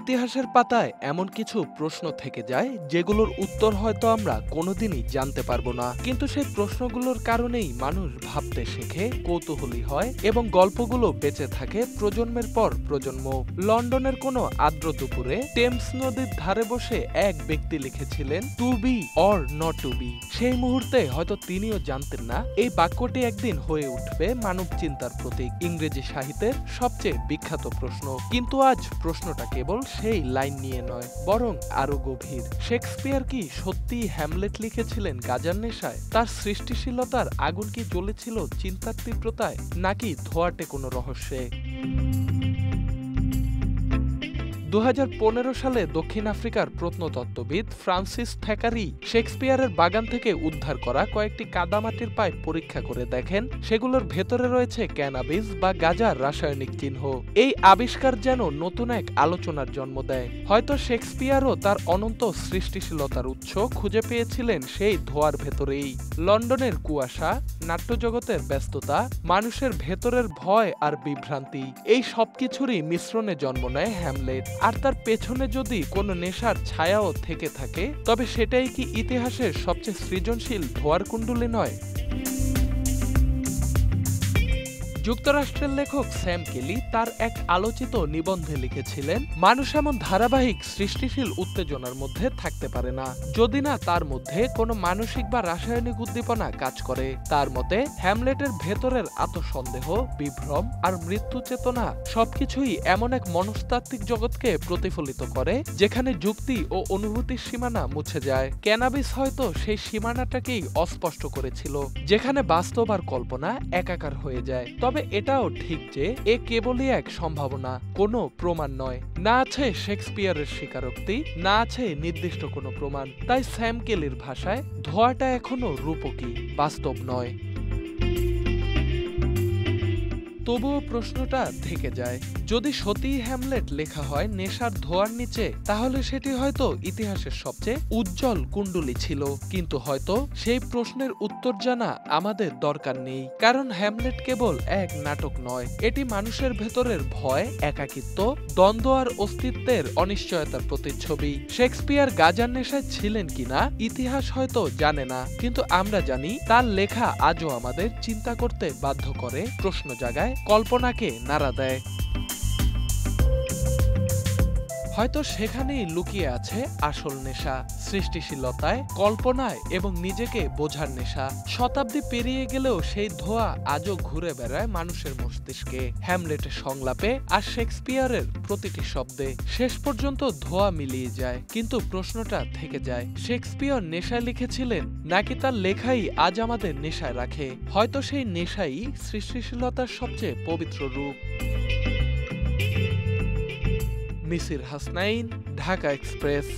ইতিহাসের পাতায় এমন কিছু প্রশ্ন থেকে যায় যেগুলোর উত্তর হয়তো আমরা কোনোদিনই জানতে পারবো না, কিন্তু সেই প্রশ্নগুলোর কারণেই মানুষ ভাবতে শেখে, কৌতূহলী হয় এবং গল্পগুলো বেঁচে থাকে প্রজন্মের পর প্রজন্ম। লন্ডনের কোনো আর্দ্র দুপুরে টেমস নদীর ধারে বসে এক ব্যক্তি লিখেছিলেন, to be or not to be. সেই মুহূর্তে হয়তো তিনিও জানতেন না এই বাক্যটি একদিন হয়ে উঠবে মানব চিন্তার প্রতীক, ইংরেজি সাহিত্যের সবচেয়ে বিখ্যাত প্রশ্ন। কিন্তু আজ প্রশ্নটা কেবল সেই লাইন নিয়ে নয়, বরং আরো গভীর। শেক্সপিয়ার কি সত্যিই হ্যামলেট লিখেছিলেন গাঁজার নেশায়? তার সৃষ্টিশীলতার আগুন কি জ্বলেছিল চিন্তার তীব্রতায়, নাকি ধোঁয়াটে কোনো রহস্যে? 2015 সালে দক্ষিণ আফ্রিকার প্রত্নতত্ত্ববিদ ফ্রান্সিস থ্যাকারি শেক্সপিয়ারের বাগান থেকে উদ্ধার করা কয়েকটি কাদামাটির পাইপ পরীক্ষা করে দেখেন সেগুলোর ভেতরে রয়েছে ক্যানাবিস বা গাঁজার রাসায়নিক চিহ্ন। এই আবিষ্কার যেন নতুন এক আলোচনার জন্ম দেয়। হয়তো শেক্সপিয়ারও তার অনন্ত সৃষ্টিশীলতার উৎস খুঁজে পেয়েছিলেন সেই ধোঁয়ার ভেতরেই। লন্ডনের কুয়াশা, নাট্যজগতের ব্যস্ততা, মানুষের ভেতরের ভয় আর বিভ্রান্তি, এই সবকিছুরই মিশ্রণে জন্ম নেয় হ্যামলেট। আর তার পেছনে যদি কোনো নেশার ছায়াও থেকে থাকে, তবে সেটাই কি ইতিহাসের সবচেয়ে সৃজনশীল ধোঁয়ার কুণ্ডলী নয়? যুক্তরাষ্ট্রের লেখক স্যাম কেলি তার এক আলোচিত নিবন্ধে লিখেছিলেন, মানুষ এমন ধারাবাহিক সৃষ্টিশীল উত্তেজনার মধ্যে থাকতে পারে না যদি না তার মধ্যে কোনো মানসিক বা রাসায়নিক উদ্দীপনা কাজ করে। তার মতে হ্যামলেটের ভেতরের আত্মসন্দেহ, বিভ্রম আর মৃত্যু চেতনা সবকিছুই এমন এক মনস্তাত্ত্বিক জগৎকে প্রতিফলিত করে যেখানে যুক্তি ও অনুভূতির সীমানা মুছে যায়। ক্যানাবিস হয়তো সেই সীমানাটাকেই অস্পষ্ট করেছিল, যেখানে বাস্তব আর কল্পনা একাকার হয়ে যায়। তবে এটাও ঠিক যে এ কেবলই এক সম্ভাবনা, কোনো প্রমাণ নয়। না আছে শেক্সপিয়ারের স্বীকারোক্তি, না আছে নির্দিষ্ট কোনো প্রমাণ। তাই স্যাম কেলির ভাষায় ধোঁয়াটা এখনো রূপকী, বাস্তব নয়। তবুও প্রশ্নটা থেকে যায়, যদি সত্যিই হ্যামলেট লেখা হয় নেশার ধোঁয়ার নিচে, তাহলে সেটি হয়তো ইতিহাসের সবচেয়ে উজ্জ্বল কুণ্ডলী ছিল। কিন্তু হয়তো সেই প্রশ্নের উত্তর জানা আমাদের দরকার নেই, কারণ হ্যামলেট কেবল এক নাটক নয়, এটি মানুষের ভেতরের ভয়, একাকিত্ব, দ্বন্দ্ব আর অস্তিত্বের অনিশ্চয়তার প্রতিচ্ছবি। শেক্সপিয়ার গাঁজার নেশায় ছিলেন কিনা ইতিহাস হয়তো জানে না, কিন্তু আমরা জানি তার লেখা আজও আমাদের চিন্তা করতে বাধ্য করে, প্রশ্ন জাগায়, কল্পনাকে নাড়া দেয়। হয়তো সেখানেই লুকিয়ে আছে আসল নেশা, সৃষ্টিশীলতায়, কল্পনায় এবং নিজেকে বোঝার নেশা। শতাব্দী পেরিয়ে গেলেও সেই ধোঁয়া আজও ঘুরে বেড়ায় মানুষের মস্তিষ্কে, হ্যামলেটের সংলাপে আর শেক্সপিয়ারের প্রতিটি শব্দে। শেষ পর্যন্ত ধোঁয়া মিলিয়ে যায়, কিন্তু প্রশ্নটা থেকে যায়, শেক্সপিয়ার নেশায় লিখেছিলেন নাকি তার লেখাই আজ আমাদের নেশায় রাখে? হয়তো সেই নেশাই সৃষ্টিশীলতার সবচেয়ে পবিত্র রূপ। মিসির হাসনাইন, ঢাকা এক্সপ্রেস।